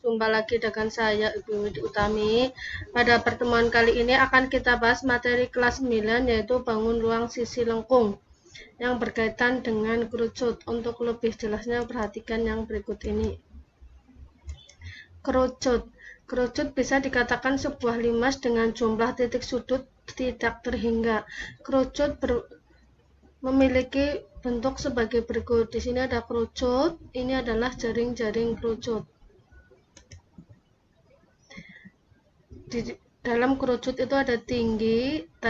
Jumpa lagi dengan saya Ibu Widi Utami. Pada pertemuan kali ini akan kita bahas materi kelas 9 yaitu bangun ruang sisi lengkung yang berkaitan dengan kerucut. Untuk lebih jelasnya perhatikan yang berikut ini. Kerucut. Kerucut bisa dikatakan sebuah limas dengan jumlah titik sudut tidak terhingga. Kerucut memiliki bentuk sebagai berikut. Di sini ada kerucut, ini adalah jaring-jaring kerucut. Di dalam kerucut itu ada tinggi, T,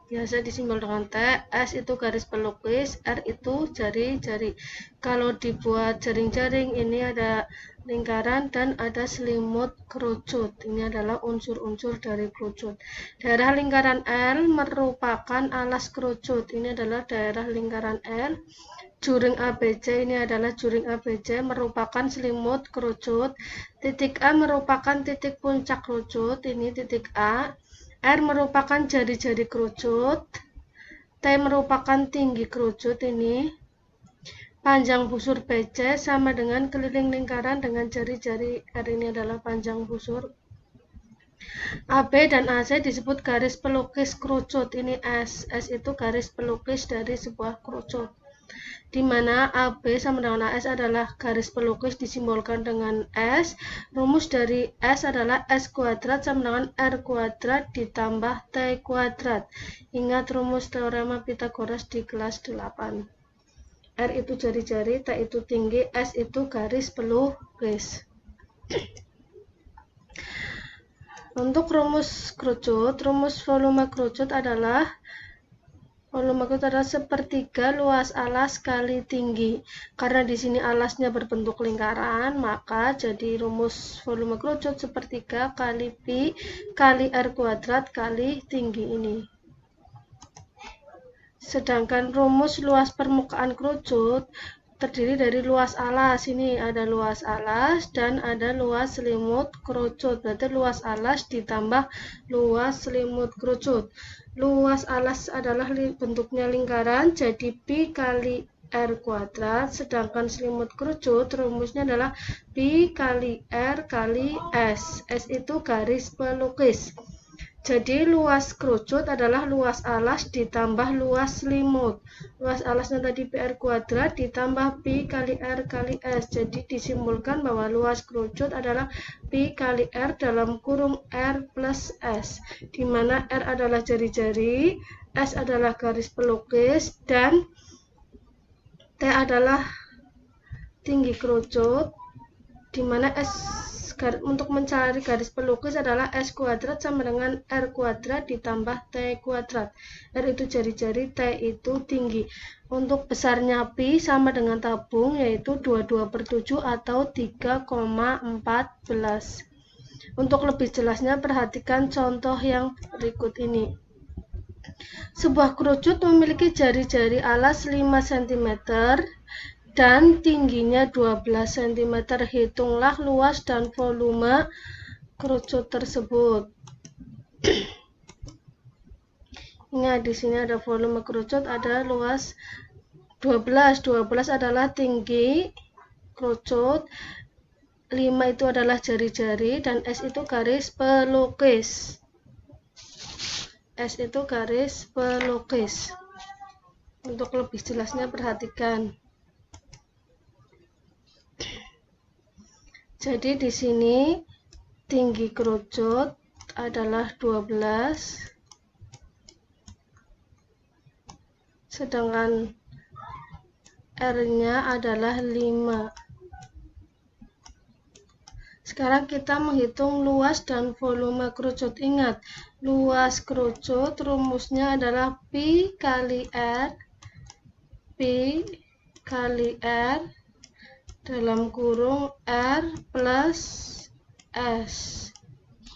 biasa disimbol dengan T, S itu garis pelukis, R itu jari-jari. Kalau dibuat jaring-jaring ini ada lingkaran dan ada selimut kerucut. Ini adalah unsur-unsur dari kerucut. Daerah lingkaran L merupakan alas kerucut. Ini adalah daerah lingkaran L. Juring ABC ini adalah juring ABC merupakan selimut kerucut. Titik A merupakan titik puncak kerucut. Ini titik A. R merupakan jari-jari kerucut. T merupakan tinggi kerucut. Ini panjang busur BC sama dengan keliling lingkaran dengan jari-jari R. Ini adalah panjang busur. AB dan AC disebut garis pelukis kerucut. Ini S. S itu garis pelukis dari sebuah kerucut. Di mana AB sama dengan AS adalah garis pelukis disimbolkan dengan S. Rumus dari S adalah S kuadrat sama dengan R kuadrat ditambah T kuadrat. Ingat rumus teorema Pythagoras di kelas 8. R itu jari-jari, T itu tinggi, S itu garis pelukis. Untuk rumus kerucut, rumus volume kerucut adalah sepertiga luas alas kali tinggi. Karena di sini alasnya berbentuk lingkaran, maka jadi rumus volume kerucut sepertiga kali pi kali r kuadrat kali tinggi ini. Sedangkan rumus luas permukaan kerucut terdiri dari luas alas. Ini ada luas alas dan ada luas selimut kerucut. Berarti luas alas ditambah luas selimut kerucut. Luas alas adalah bentuknya lingkaran, jadi pi kali r kuadrat, sedangkan selimut kerucut rumusnya adalah pi kali r kali s. S itu garis pelukis. Jadi luas kerucut adalah luas alas ditambah luas selimut. Luas alasnya tadi PR kuadrat ditambah pi kali R kali S. Jadi disimbolkan bahwa luas kerucut adalah pi kali R dalam kurung R plus S. Di mana R adalah jari-jari, S adalah garis pelukis, dan T adalah tinggi kerucut. Di mana untuk mencari garis pelukis adalah S kuadrat sama dengan R kuadrat ditambah T kuadrat. R itu jari-jari, T itu tinggi. Untuk besarnya pi sama dengan tabung yaitu 22/7 atau 3,14. Untuk lebih jelasnya perhatikan contoh yang berikut ini. Sebuah kerucut memiliki jari-jari alas 5 cm dan tingginya 12 cm. Hitunglah luas dan volume kerucut tersebut. Ingat di sini ada volume kerucut, ada luas 12. 12 adalah tinggi kerucut, 5 itu adalah jari-jari, dan S itu garis pelukis. S itu garis pelukis. Untuk lebih jelasnya perhatikan. Jadi di sini tinggi kerucut adalah 12, sedangkan R-nya adalah 5. Sekarang kita menghitung luas dan volume kerucut. Ingat, luas kerucut rumusnya adalah pi kali R dalam kurung R plus S.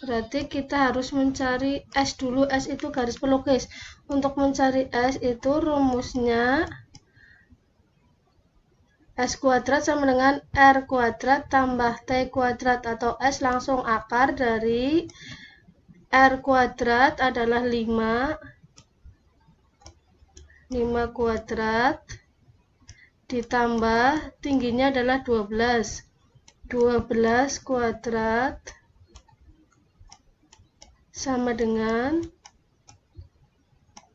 Berarti kita harus mencari S dulu. S itu garis pelukis. Untuk mencari S itu rumusnya S kuadrat sama dengan R kuadrat tambah T kuadrat, atau S langsung akar dari R kuadrat adalah 5 kuadrat ditambah tingginya adalah 12. 12 kuadrat sama dengan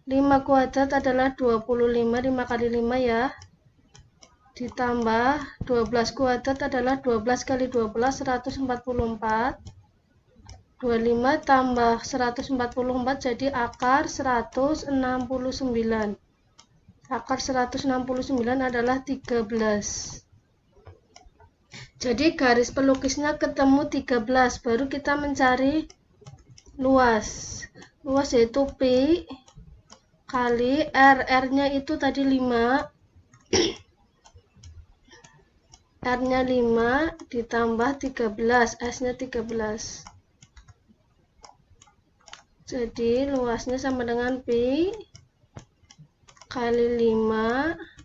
5 kuadrat adalah 25, 5 kali 5 ya, ditambah 12 kuadrat adalah 12 kali 12, 144, 25 tambah 144 jadi akar 169. Akar 169 adalah 13. Jadi garis pelukisnya ketemu 13, baru kita mencari luas. Luas yaitu P kali R. R-nya itu tadi 5. R-nya 5 ditambah 13, S-nya 13. Jadi luasnya sama dengan P kali 5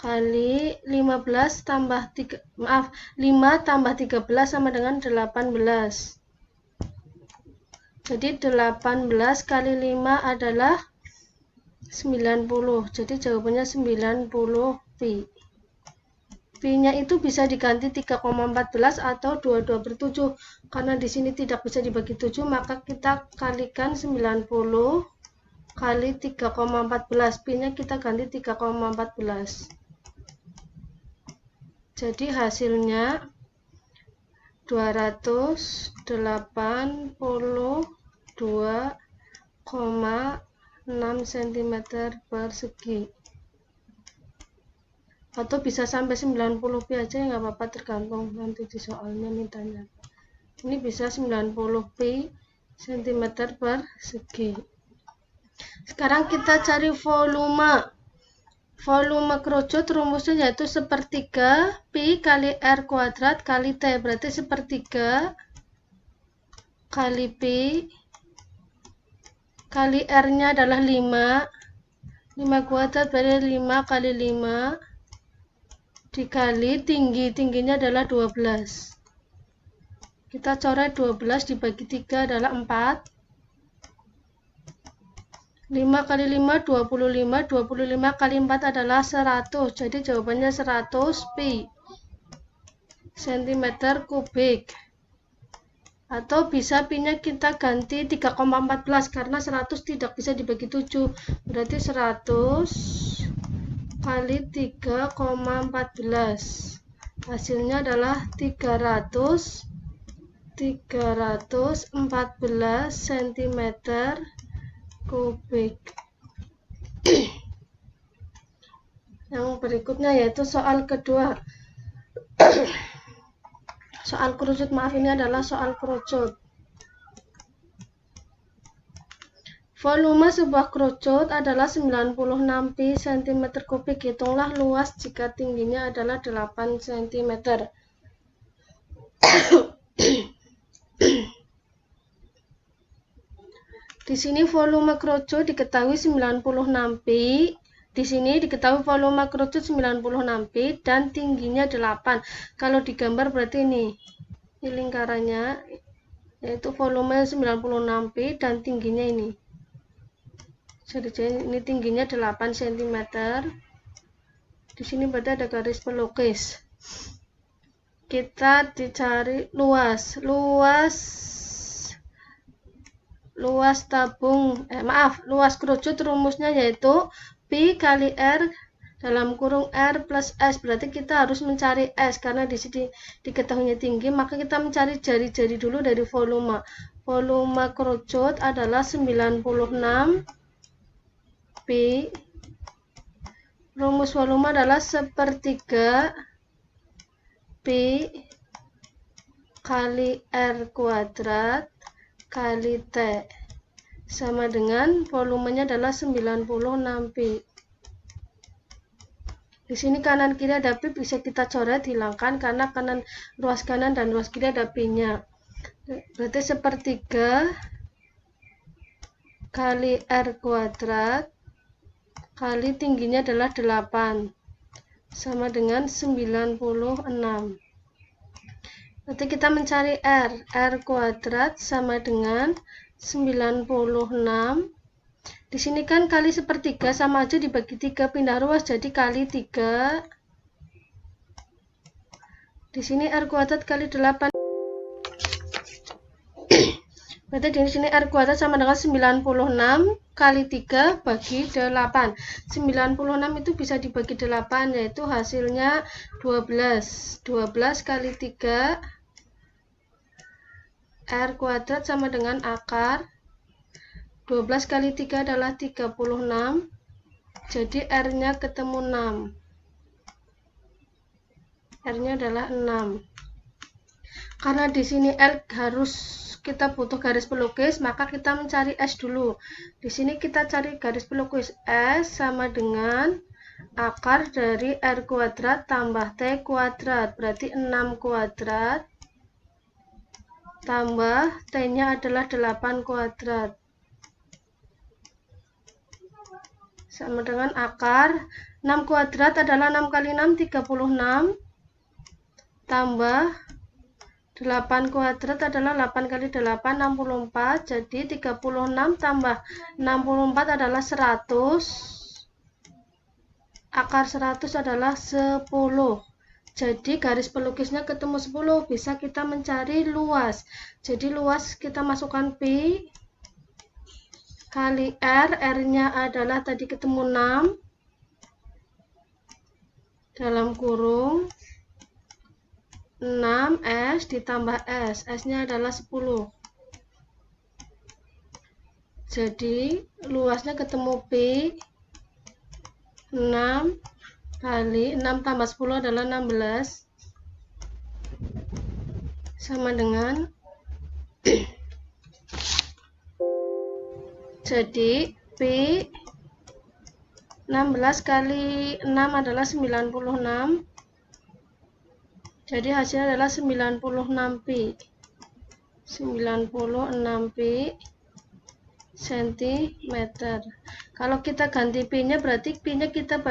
kali 15 tambah 5 tambah 13 sama dengan 18. Jadi 18 kali 5 adalah 90. Jadi jawabannya 90 pi. Pi-nya itu bisa diganti 3,14 atau 22/7. Karena di sini tidak bisa dibagi 7, maka kita kalikan 90 kali 3,14. Pi-nya kita ganti 3,14. Jadi hasilnya 282,6 cm persegi. Atau bisa sampai 90 pi aja ya, nggak apa-apa, tergantung nanti di soalnya mintanya. Ini bisa 90 pi cm persegi. Sekarang kita cari volume. Volume kerucut rumusnya yaitu sepertiga pi kali R kuadrat kali T. Berarti sepertiga kali pi kali R-nya adalah 5. 5 kuadrat berarti 5 kali 5 dikali tingginya adalah 12. Kita coret 12 dibagi 3 adalah 4. 5 kali 5 25, 25 kali 4 adalah 100. Jadi jawabannya 100 pi cm kubik. Atau bisa pi-nya kita ganti 3,14 karena 100 tidak bisa dibagi 7. Berarti 100 kali 3,14. Hasilnya adalah 314 cm kubik. Yang berikutnya yaitu soal kedua. Soal kerucut, maaf, ini adalah soal kerucut. Volume sebuah kerucut adalah 96 pi cm kubik. Hitunglah luas jika tingginya adalah 8 cm. Di sini volume kerucut diketahui 96 pi. Di sini diketahui volume kerucut 96 pi dan tingginya 8. Kalau digambar berarti ini lingkarannya, yaitu volume 96 pi dan tingginya ini. Jadi ini tingginya 8 cm. Di sini berarti ada garis pelukis. Kita dicari luas. Luas kerucut rumusnya yaitu pi kali R dalam kurung R plus S. Berarti kita harus mencari S karena di sini diketahuinya tinggi, maka kita mencari jari-jari dulu dari volume. Volume kerucut adalah 96 pi. Rumus volume adalah sepertiga pi kali R kuadrat kali T sama dengan volumenya adalah 96 pi. Di sini kanan kiri ada pi, bisa kita coret, hilangkan karena ruas kanan dan ruas kiri ada pi-nya. Berarti sepertiga kali R kuadrat kali tingginya adalah 8 sama dengan 96. Berarti kita mencari R. R kuadrat sama dengan 96. Di sini kan kali sepertiga sama aja dibagi 3, pindah ruas jadi kali 3 Di sini R kuadrat kali 8. Berarti di sini R kuadrat sama dengan 96 kali 3 bagi 8. 96 itu bisa dibagi 8, yaitu hasilnya 12. 12 kali 3 R kuadrat sama dengan akar 12 kali 3 adalah 36. Jadi R-nya ketemu 6. R-nya adalah 6. Karena di sini R harus kita butuh garis pelukis, maka kita mencari S dulu. Di sini kita cari garis pelukis. S sama dengan akar dari R kuadrat tambah T kuadrat. Berarti 6 kuadrat tambah T-nya adalah 8 kuadrat. Sama dengan akar 6 kuadrat adalah 6 kali 6, 36. Tambah 8 kuadrat adalah 8 kali 8, 64. Jadi 36 tambah 64 adalah 100. Akar 100 adalah 10. Jadi garis pelukisnya ketemu 10. Bisa kita mencari luas. Jadi luas kita masukkan pi kali R. R-nya adalah tadi ketemu 6. Dalam kurung 6S ditambah S. S-nya adalah 10. Jadi luasnya ketemu pi 6 kali 6 tambah 10 adalah 16. Sama dengan jadi pi 16 kali 6 adalah 96. Jadi hasilnya adalah 96 pi. 96 pi cm. Kalau kita ganti pi-nya berarti pi-nya kita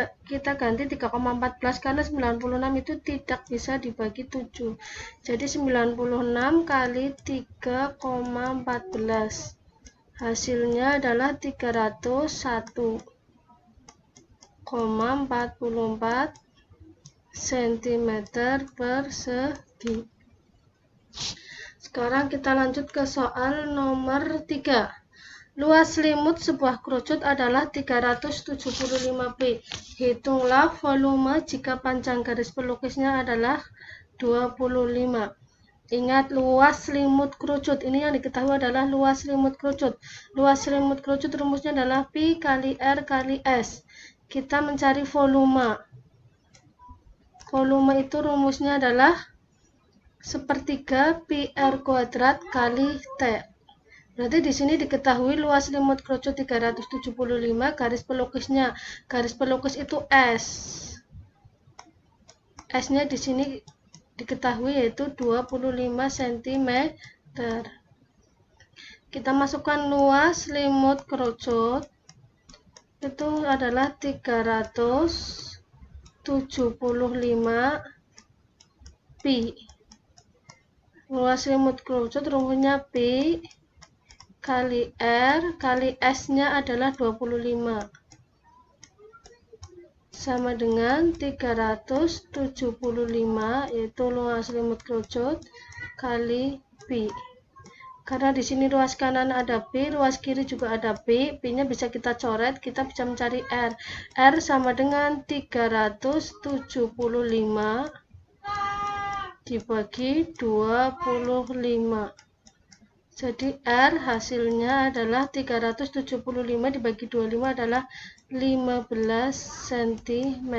ganti 3,14 karena 96 itu tidak bisa dibagi 7. Jadi 96 kali 3,14. Hasilnya adalah 301,44 cm persegi. Sekarang kita lanjut ke soal nomor 3. Luas selimut sebuah kerucut adalah 375 pi. Hitunglah volume jika panjang garis pelukisnya adalah 25. Ingat, luas selimut kerucut. Ini yang diketahui adalah luas selimut kerucut. Luas selimut kerucut rumusnya adalah pi kali R kali S. Kita mencari volume. Volume itu rumusnya adalah sepertiga pi R kuadrat kali T. Berarti di sini diketahui luas selimut kerucut 375, garis pelukisnya. Garis pelukis itu S. S-nya di sini diketahui yaitu 25 cm. Kita masukkan luas selimut kerucut itu adalah 375 pi. Luas selimut kerucut rumusnya pi kali R kali S-nya adalah 25. Sama dengan 375 yaitu luas selimut kerucut kali pi. Karena di sini ruas kanan ada pi, ruas kiri juga ada pi, pi-nya bisa kita coret, kita bisa mencari R. R sama dengan 375 dibagi 25. Jadi R hasilnya adalah 375 dibagi 25 adalah 15 cm.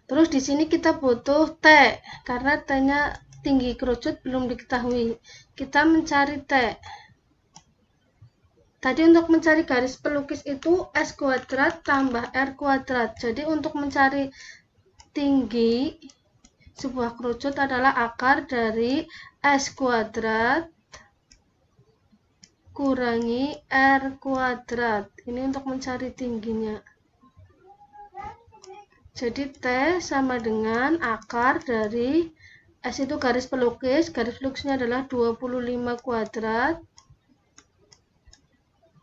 Terus di sini kita butuh T, karena T-nya tinggi kerucut belum diketahui. Kita mencari T. Tadi untuk mencari garis pelukis itu S kuadrat tambah R kuadrat. Jadi untuk mencari tinggi sebuah kerucut adalah akar dari S kuadrat kurangi R kuadrat. Ini untuk mencari tingginya. Jadi T sama dengan akar dari S itu garis pelukisnya adalah 25 kuadrat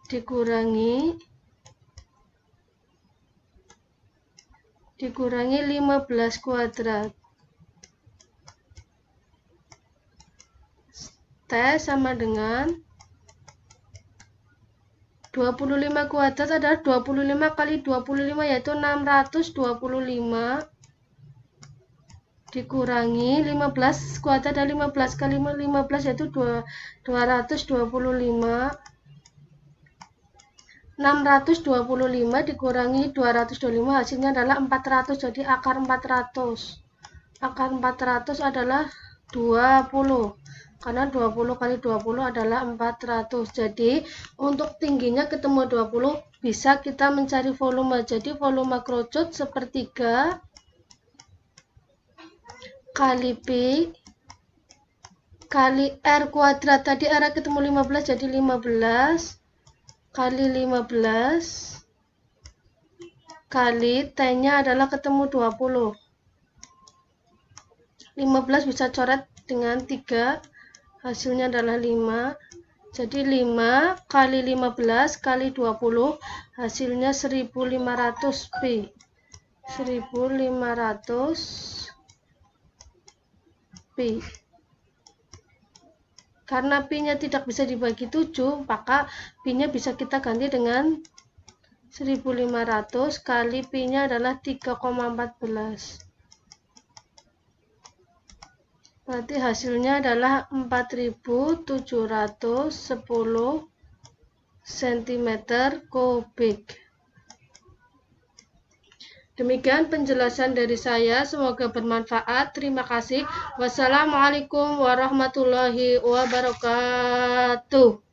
dikurangi dikurangi 15 kuadrat. T sama dengan 25 kuadrat adalah 25 kali 25 yaitu 625 dikurangi 15 kuadrat dan 15 kali 15 yaitu 225. 625 dikurangi 225 hasilnya adalah 400, jadi akar 400. Akar 400 adalah 20. Karena 20 kali 20 adalah 400. Jadi untuk tingginya ketemu 20 bisa kita mencari volume. Jadi volume kerucut sepertiga kali Pi kali R kuadrat. Tadi R ketemu 15 jadi 15 kali 15 kali T-nya adalah ketemu 20. 15 bisa coret dengan 3, hasilnya adalah 5. Jadi 5 kali 15 kali 20 hasilnya 1500 Pi. 1500 Pi. Karena Pi-nya tidak bisa dibagi 7, maka Pi-nya bisa kita ganti dengan 1500 kali Pi-nya adalah 3,14. Berarti hasilnya adalah 4710 cm kubik. Demikian penjelasan dari saya, semoga bermanfaat. Terima kasih. Wassalamualaikum warahmatullahi wabarakatuh.